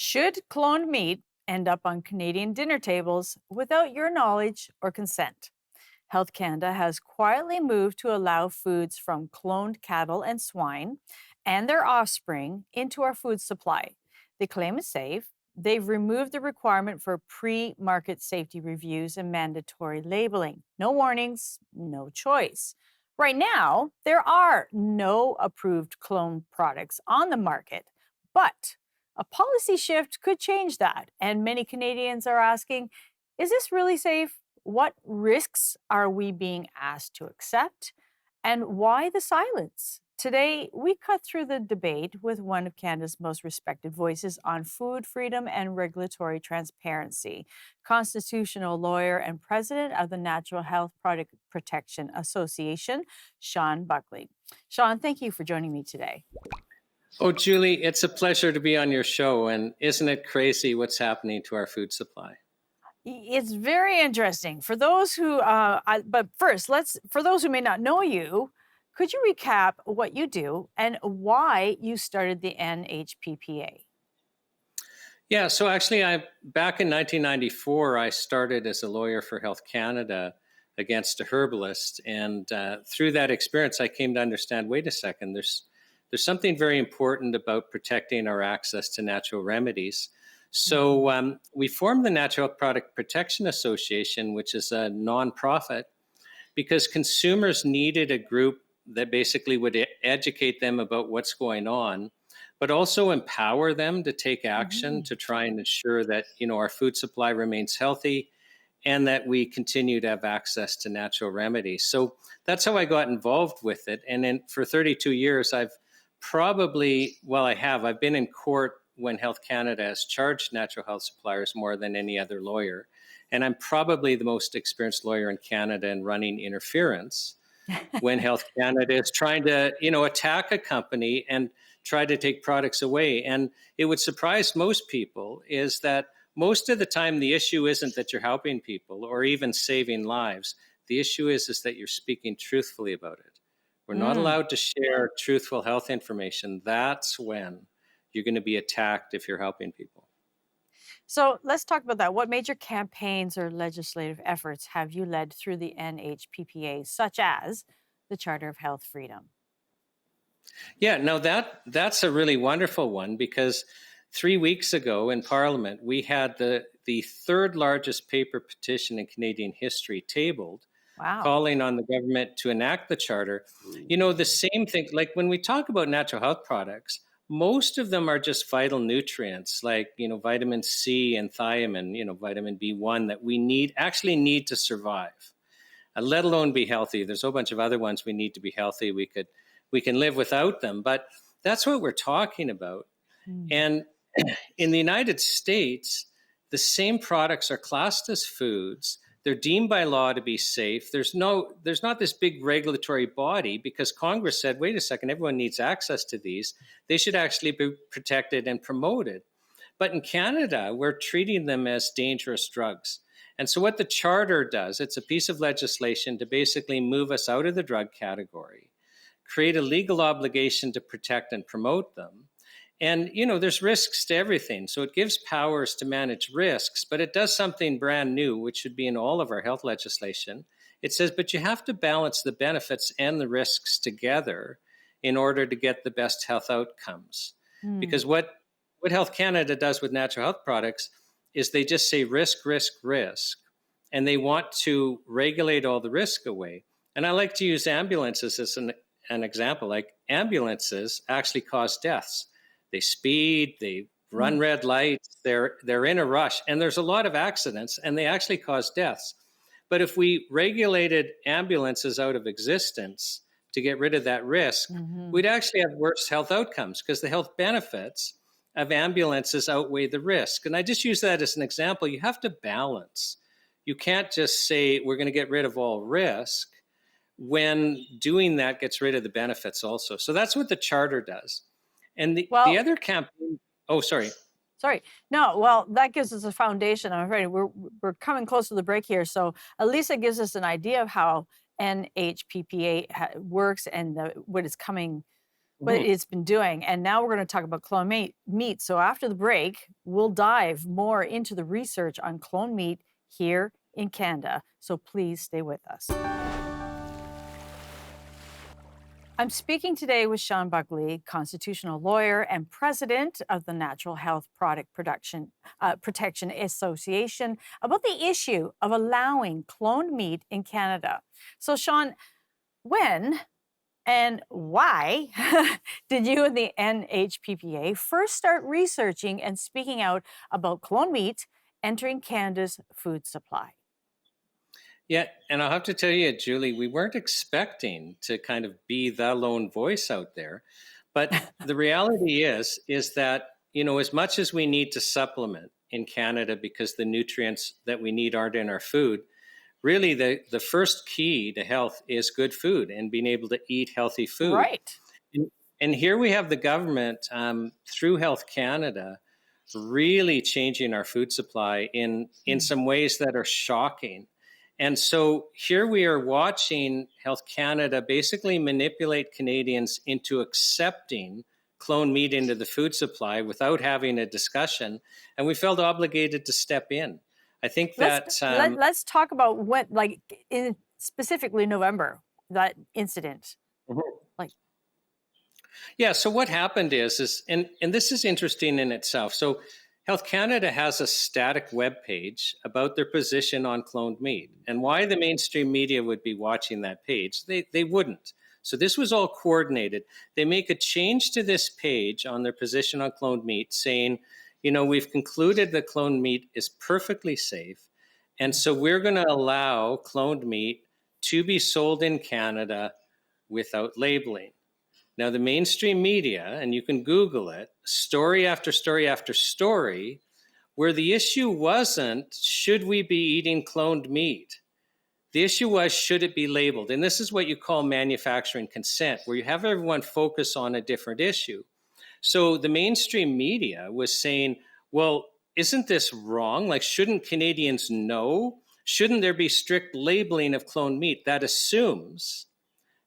Should cloned meat end up on Canadian dinner tables without your knowledge or consent? Health Canada has quietly moved to allow foods from cloned cattle and swine and their offspring into our food supply. They claim it's safe. They've removed the requirement for pre market safety reviews and mandatory labeling. No warnings, no choice. Right now, there are no approved cloned products on the market, but a policy shift could change that. And many Canadians are asking, is this really safe? What risks are we being asked to accept? And why the silence? Today, we cut through the debate with one of Canada's most respected voices on food freedom and regulatory transparency, constitutional lawyer and president of the Natural Health Product Protection Association, Shawn Buckley. Shawn, thank you for joining me today. Oh, Julie, it's a pleasure to be on your show. And isn't it crazy what's happening to our food supply? It's very interesting for those who. But first, for those who may not know you, could you recap what you do and why you started the NHPPA? Yeah, so actually, back in 1994, I started as a lawyer for Health Canada against a herbalist, and through that experience, I came to understand. Wait a second, there's something very important about protecting our access to natural remedies. So we formed the Natural Product Protection Association, which is a nonprofit, because consumers needed a group that basically would educate them about what's going on, but also empower them to take action to try and ensure that our food supply remains healthy and that we continue to have access to natural remedies. So that's how I got involved with it. And then for 32 years, I've been in court when Health Canada has charged natural health suppliers more than any other lawyer. And I'm probably the most experienced lawyer in Canada in running interference when Health Canada is trying to, attack a company and try to take products away. And it would surprise most people is that most of the time the issue isn't that you're helping people or even saving lives. The issue is that you're speaking truthfully about it. We're not allowed to share truthful health information. That's when you're going to be attacked if you're helping people. So let's talk about that. What major campaigns or legislative efforts have you led through the NHPPA, such as the Charter of Health Freedom? Yeah, no, that's a really wonderful one because 3 weeks ago in Parliament, we had the third largest paper petition in Canadian history tabled, Wow. calling on the government to enact the charter. The same thing, like when we talk about natural health products, most of them are just vital nutrients like, vitamin C and thiamine, vitamin B1 that we actually need to survive, let alone be healthy. There's a whole bunch of other ones we need to be healthy. We can live without them, but that's what we're talking about. And in the United States, the same products are classed as foods. They're deemed by law to be safe. There's not this big regulatory body because Congress said, wait a second, everyone needs access to these. They should actually be protected and promoted. But in Canada, we're treating them as dangerous drugs. And so what the charter does, it's a piece of legislation to basically move us out of the drug category, create a legal obligation to protect and promote them. And, there's risks to everything. So it gives powers to manage risks, but it does something brand new, which should be in all of our health legislation. It says, but you have to balance the benefits and the risks together in order to get the best health outcomes. Because what Health Canada does with natural health products is they just say risk, risk, risk, and they want to regulate all the risk away. And I like to use ambulances as an example. Like ambulances actually cause deaths. They speed, they run red lights, they're in a rush, and there's a lot of accidents, and they actually cause deaths. But if we regulated ambulances out of existence to get rid of that risk, we'd actually have worse health outcomes because the health benefits of ambulances outweigh the risk. And I just use that as an example. You have to balance. You can't just say we're going to get rid of all risk when doing that gets rid of the benefits also. So that's what the charter does. And the other campaign, sorry. No, well, that gives us a foundation. I'm afraid we're coming close to the break here. So at least it gives us an idea of how NHPPA works and what is coming what Mhm. it's been doing. And now we're going to talk about clone meat. So after the break, we'll dive more into the research on clone meat here in Canada. So please stay with us. I'm speaking today with Shawn Buckley, constitutional lawyer and president of the Natural Health Product Protection Association, about the issue of allowing cloned meat in Canada. So, Shawn, when and why did you and the NHPPA first start researching and speaking out about cloned meat entering Canada's food supply? Yeah, and I'll have to tell you, Julie, we weren't expecting to kind of be the lone voice out there. But the reality is that, as much as we need to supplement in Canada because the nutrients that we need aren't in our food, really the first key to health is good food and being able to eat healthy food. Right. And, and here we have the government through Health Canada really changing our food supply in some ways that are shocking. And so here we are watching Health Canada basically manipulate Canadians into accepting clone meat into the food supply without having a discussion. And we felt obligated to step in. I think Let's that let's talk about what, like, in specifically November, that incident. Like, yeah. So what happened is and this is interesting in itself. So Health Canada has a static web page about their position on cloned meat and why the mainstream media would be watching that page. They wouldn't. So this was all coordinated. They make a change to this page on their position on cloned meat, saying, we've concluded that cloned meat is perfectly safe, and so we're going to allow cloned meat to be sold in Canada without labeling. Now, the mainstream media, and you can Google it, story after story after story, where the issue wasn't, should we be eating cloned meat? The issue was, should it be labeled? And this is what you call manufacturing consent, where you have everyone focus on a different issue. So the mainstream media was saying, well, isn't this wrong? Like, shouldn't Canadians know? Shouldn't there be strict labeling of cloned meat? That assumes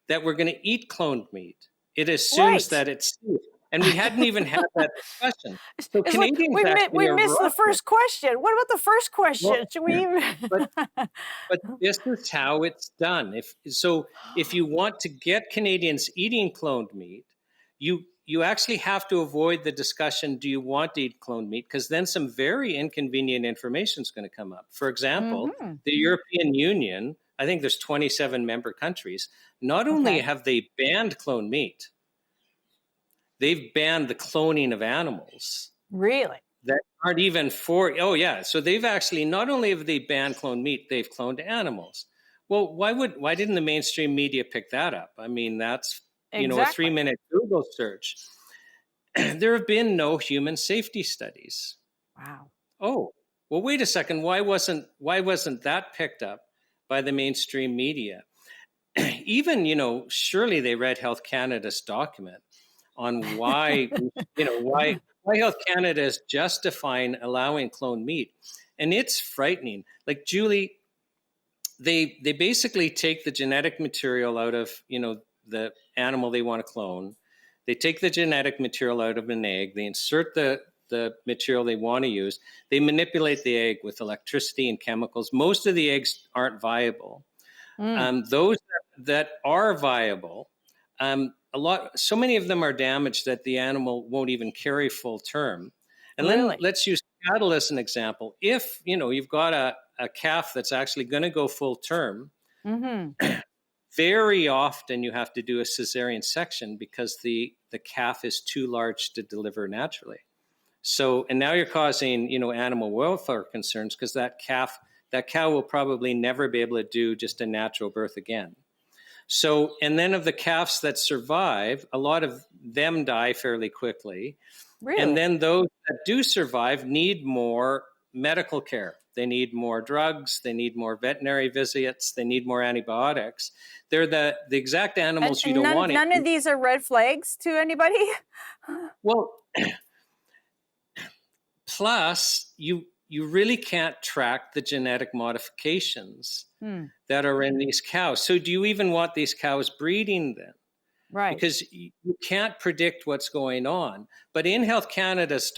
that we're going to eat cloned meat. It assumes right. that it's safe. And we hadn't even had that discussion. So It's like Canadians we actually are missed the rushing. first question. What about the first question? Well, Should we even? but but this is how it's done. If you want to get Canadians eating cloned meat, you actually have to avoid the discussion, do you want to eat cloned meat? Because then some very inconvenient information is going to come up. For example, Hmm. the European Union, I think there's 27 member countries, not only Okay. have they banned cloned meat, they've banned the cloning of animals Really? that aren't even for. Oh yeah, so they've actually, not only have they banned cloned meat, they've cloned animals. Well, why didn't the mainstream media pick that up? I mean, that's a Exactly. 3-minute Google search. There have been no human safety studies. Wow. Oh, well, wait a second. Why wasn't that picked up by the mainstream media? Even, surely they read Health Canada's document on why, why Health Canada is justifying allowing cloned meat. And it's frightening. Like, Julie, they basically take the genetic material out of, the animal they want to clone. They take the genetic material out of an egg. They insert the material they want to use. They manipulate the egg with electricity and chemicals. Most of the eggs aren't viable. Mm, Those that are viable, so many of them are damaged that the animal won't even carry full term. And then really? let's use cattle as an example. If you've got a calf that's actually going to go full term, Hmm. very often you have to do a cesarean section because the calf is too large to deliver naturally. So, and now you're causing, animal welfare concerns because that cow will probably never be able to do just a natural birth again. So, and then of the calves that survive, a lot of them die fairly quickly. And Really? then those that do survive need more medical care. They need more drugs. They need more veterinary visits. They need more antibiotics. They're the exact And, animals you and don't none want none to. of these are red flags to anybody. Well, plus you really can't track the genetic modifications Hmm. that are in these cows. So do you even want these cows breeding then? Right. because you can't predict what's going on. But in Health Canada's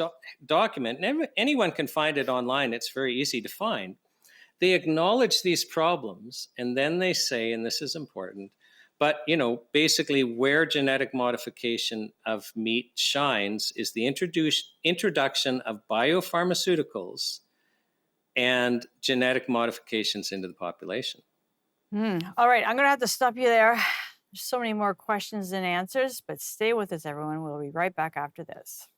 document, and anyone can find it online, it's very easy to find. They acknowledge these problems, and then they say, and this is important, but basically where genetic modification of meat shines is the introduction of biopharmaceuticals and genetic modifications into the population. All right, I'm going to have to stop you there. There's so many more questions and answers, but stay with us, everyone. We'll be right back after this.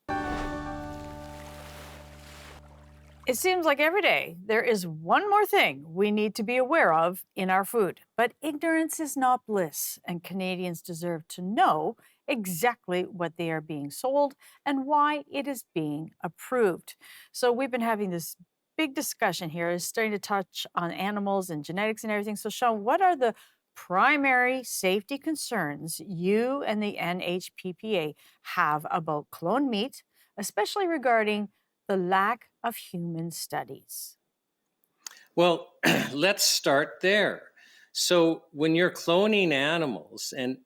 It seems like every day there is one more thing we need to be aware of in our food. But ignorance is not bliss, and Canadians deserve to know exactly what they are being sold and why it is being approved. So we've been having this big discussion here, is starting to touch on animals and genetics and everything. So Shawn, what are the primary safety concerns you and the NHPPA have about cloned meat, especially regarding the lack of human studies? Well, let's start there. So when you're cloning animals and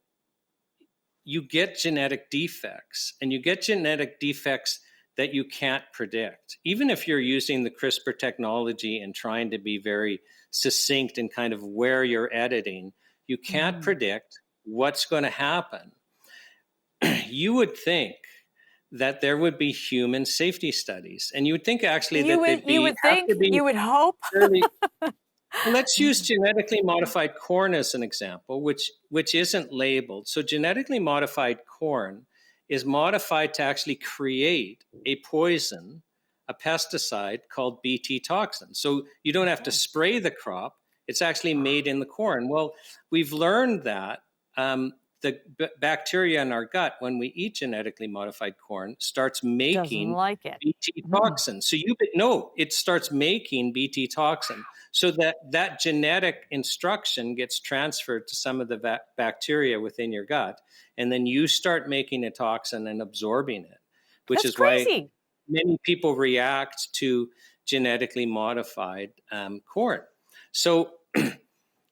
you get genetic defects, and you get genetic defects that you can't predict, even if you're using the CRISPR technology and trying to be very succinct in kind of where you're editing, you can't predict what's going to happen. You would think that there would be human safety studies, and you would think actually You that would, they'd be you would have think, to be you would hope. fairly. Let's use genetically modified corn as an example, which isn't labeled. So genetically modified corn is modified to actually create a poison, a pesticide called Bt toxin. So you don't have to spray the crop. It's actually made in the corn. Well, we've learned that the bacteria in our gut, when we eat genetically modified corn, starts Doesn't making like it. Bt toxin. So it starts making Bt toxin. So that genetic instruction gets transferred to some of the bacteria within your gut, and then you start making a toxin and absorbing it, which That's is why crazy. many people react to genetically modified corn. So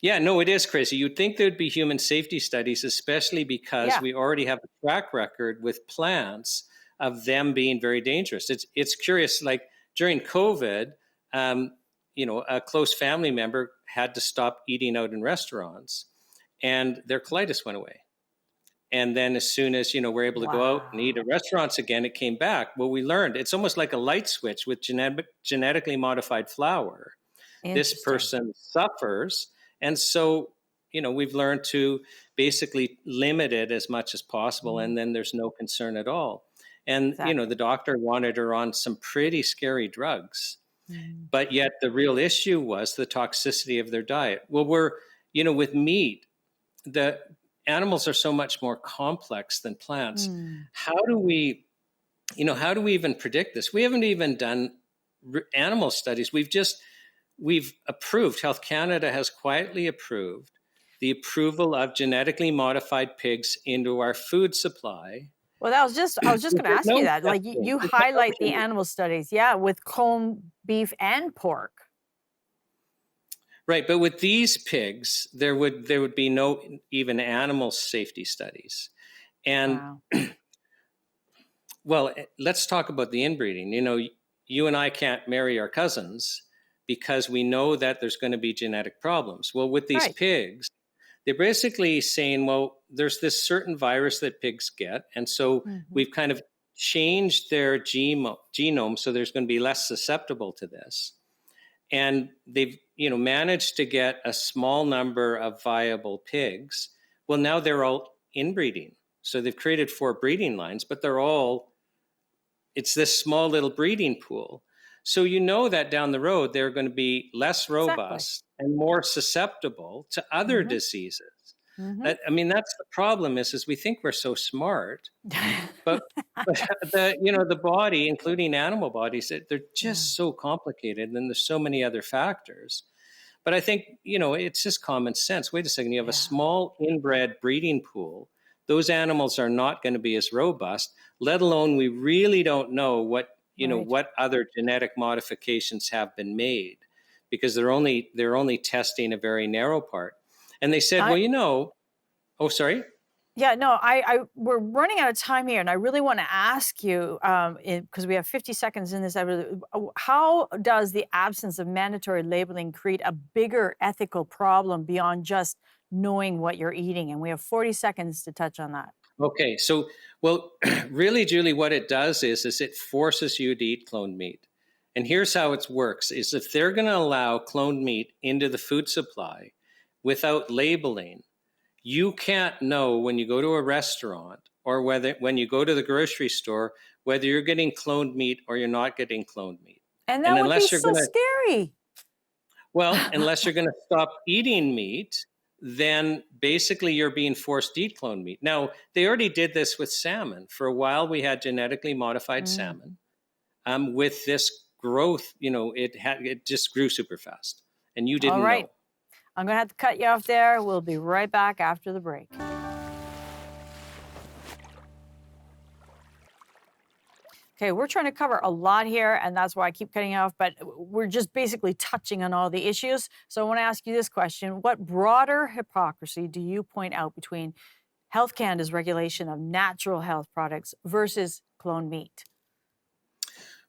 yeah, no, it is crazy. You'd think there'd be human safety studies, especially because Yeah. we already have a track record with plants of them being very dangerous. It's curious, like during COVID, a close family member had to stop eating out in restaurants, and their colitis went away. And then as soon as we're able to go out and eat Wow. at restaurants again, it came back. Well, we learned it's almost like a light switch with genetically modified flour. This Interesting. person suffers. And so, we've learned to basically limit it as much as possible. And then there's no concern at all. And, Exactly. the doctor wanted her on some pretty scary drugs. Mm. But yet the real issue was the toxicity of their diet. Well, with meat, the animals are so much more complex than plants. How do we even predict this? We haven't even done animal studies. We've approved, Health Canada has quietly approved the approval of genetically modified pigs into our food supply. Well, I was just going to ask you that. Like you highlight the animal studies, yeah, with corned beef and pork. Right, but with these pigs, there would be no even animal safety studies. And Wow. well, let's talk about the inbreeding. You and I can't marry our cousins because we know that there's going to be genetic problems. Well, with these pigs, they're basically saying, well, there's this certain virus that pigs get. And so we've kind of changed their genome so there's going to be less susceptible to this. And they've managed to get a small number of viable pigs. Well, now they're all inbreeding. So they've created 4 breeding lines, but it's this small little breeding pool. So that down the road, they're going to be less robust and more susceptible to other diseases. That's the problem is we think we're so smart, but the body, including animal bodies, they're just so complicated, and there's so many other factors. But I think, it's just common sense. Wait a second, you have a small inbred breeding pool. Those animals are not going to be as robust, let alone we really don't know what other genetic modifications have been made, because they're only testing a very narrow part. And they said, oh, sorry. Yeah, no, we're running out of time here, and I really want to ask you, because we have 50 seconds in this episode, how does the absence of mandatory labeling create a bigger ethical problem beyond just knowing what you're eating? And we have 40 seconds to touch on that. Okay, so well, really, Julie, what it does is it forces you to eat cloned meat. And here's how it works: is if they're going to allow cloned meat into the food supply without labeling, you can't know when you go to a restaurant or whether when you go to the grocery store whether you're getting cloned meat or you're not getting cloned meat. And And that would be unless you're so going to scary. unless you're going to stop eating meat, then basically you're being forced to eat cloned meat. Now, they already did this with salmon. For a while, we had genetically modified Mm. salmon. With this growth, it just grew super fast, and you All didn't right. know. I'm going to have to cut you off there. We'll be right back after the break. Okay, we're trying to cover a lot here, and that's why I keep cutting you off, but we're just basically touching on all the issues. So I want to ask you this question. What broader hypocrisy do you point out between Health Canada's regulation of natural health products versus cloned meat?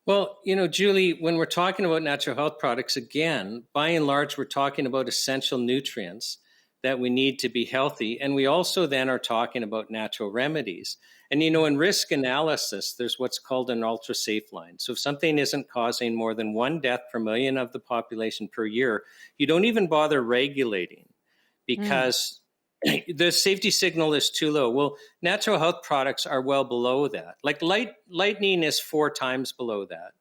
Well, Julie, when we're talking about natural health products, again, by and large, we're talking about essential nutrients that we need to be healthy. And we also then are talking about natural remedies. And, in risk analysis, there's what's called an ultra safe line. So if something isn't causing more than one death per million of the population per year, you don't even bother regulating Mm, because the safety signal is too low. Well, natural health products are well below that. Like lightning is 4 times below that.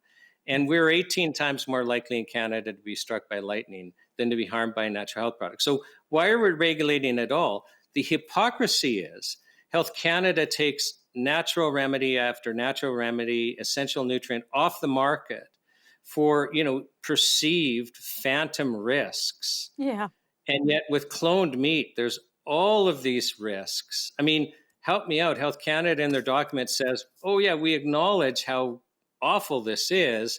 And we're 18 times more likely in Canada to be struck by lightning than to be harmed by a natural health product. So why are we regulating at all? The hypocrisy is Health Canada takes natural remedy after natural remedy, essential nutrient off the market for, perceived phantom risks. yeah, And yet, with cloned meat, there's all of these risks. I mean, help me out. Health Canada in their document says, oh, yeah, we acknowledge how awful this is,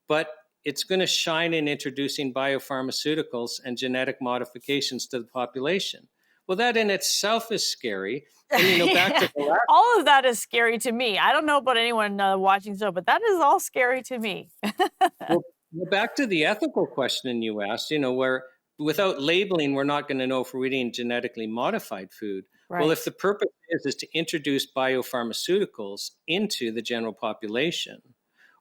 but it's going to shine in introducing biopharmaceuticals and genetic modifications to the population. Well, that in itself is scary. And, back yeah. to the last. All of that is scary to me. I don't know about anyone watching so, but that is all scary to me. Well, back to the ethical question you asked, where without labeling, we're not going to know if we're eating genetically modified food. Well, Right. if the purpose is to introduce biopharmaceuticals into the general population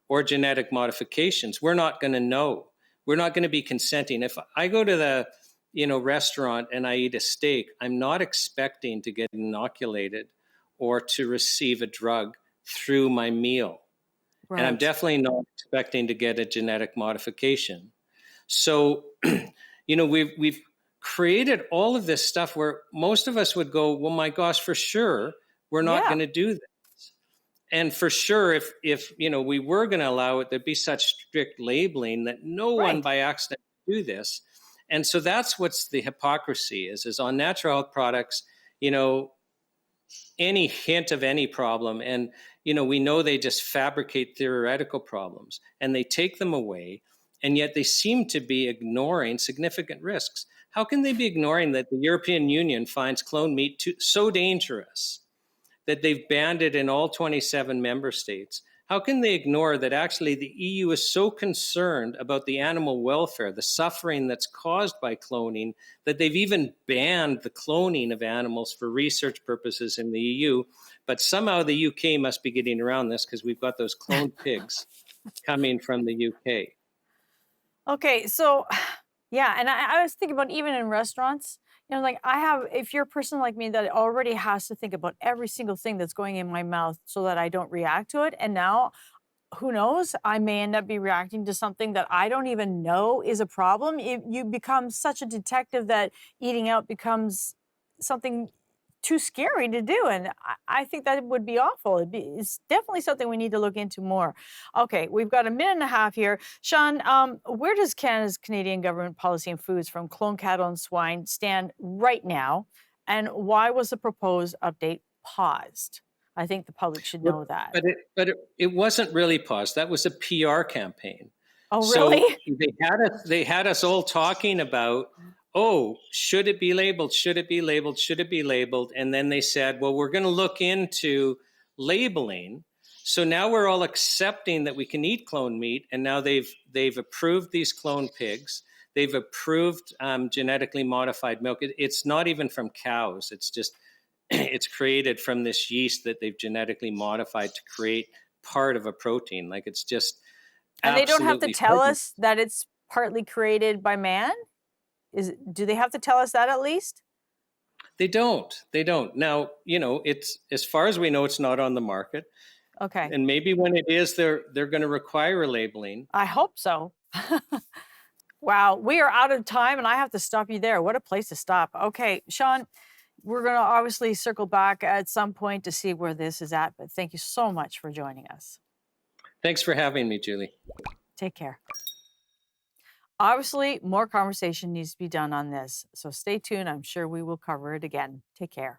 or genetic modifications, we're not going to know. We're not going to be consenting. If I go to the restaurant and I eat a steak, I'm not expecting to get inoculated or to receive a drug through my meal. And I'm Right. definitely not expecting to get a genetic modification. So, we've created all of this stuff where most of us would go, well, my gosh, for sure, we're not Yeah. going to do this. And for sure, if we were going to allow it, there'd be such strict labeling that no one Right. by accident would do this. And so that's what's the hypocrisy is on natural health products, you know, any hint of any problem. And, we know they just fabricate theoretical problems and they take them away. And yet they seem to be ignoring significant risks. How can they be ignoring that the European Union finds cloned meat so dangerous that they've banned it in all 27 member states? How can they ignore that actually the EU is so concerned about the animal welfare, the suffering that's caused by cloning, that they've even banned the cloning of animals for research purposes in the EU? But somehow the UK must be getting around this because we've got those cloned pigs coming from the UK. Okay, so yeah, and I was thinking about even in restaurants, like if you're a person like me that already has to think about every single thing that's going in my mouth so that I don't react to it. And now, who knows, I may end up be reacting to something that I don't even know is a problem. You become such a detective that eating out becomes something too scary to do. And I think that would be awful. It's definitely something we need to look into more. Okay, we've got a minute and a half here. Shawn, where does Canada's Canadian government policy on foods from cloned cattle and swine stand right now? And why was the proposed update paused? I think the public should But know that. it wasn't really paused. That was a PR campaign. Oh, really? So they had us all talking about oh, should it be labeled? Should it be labeled? Should it be labeled? And then they said, well, we're going to look into labeling. So now we're all accepting that we can eat cloned meat, and now they've approved these cloned pigs. They've approved genetically modified milk. It's not even from cows. It's just it's created from this yeast that they've genetically modified to create part of a protein. Like it's just And they don't have to absolutely tell frightening. us that it's partly created by man? Do they have to tell us that at least? They don't. They don't. Now, it's as far as we know, it's not on the market. Okay. And maybe when it is, they're going to require a labeling. I hope so. Wow, we are out of time and I have to stop you there. What a place to stop. Okay, Shawn, we're going to obviously circle back at some point to see where this is at, but thank you so much for joining us. Thanks for having me, Julie. Take care. Obviously, more conversation needs to be done on this, so stay tuned. I'm sure we will cover it again. Take care.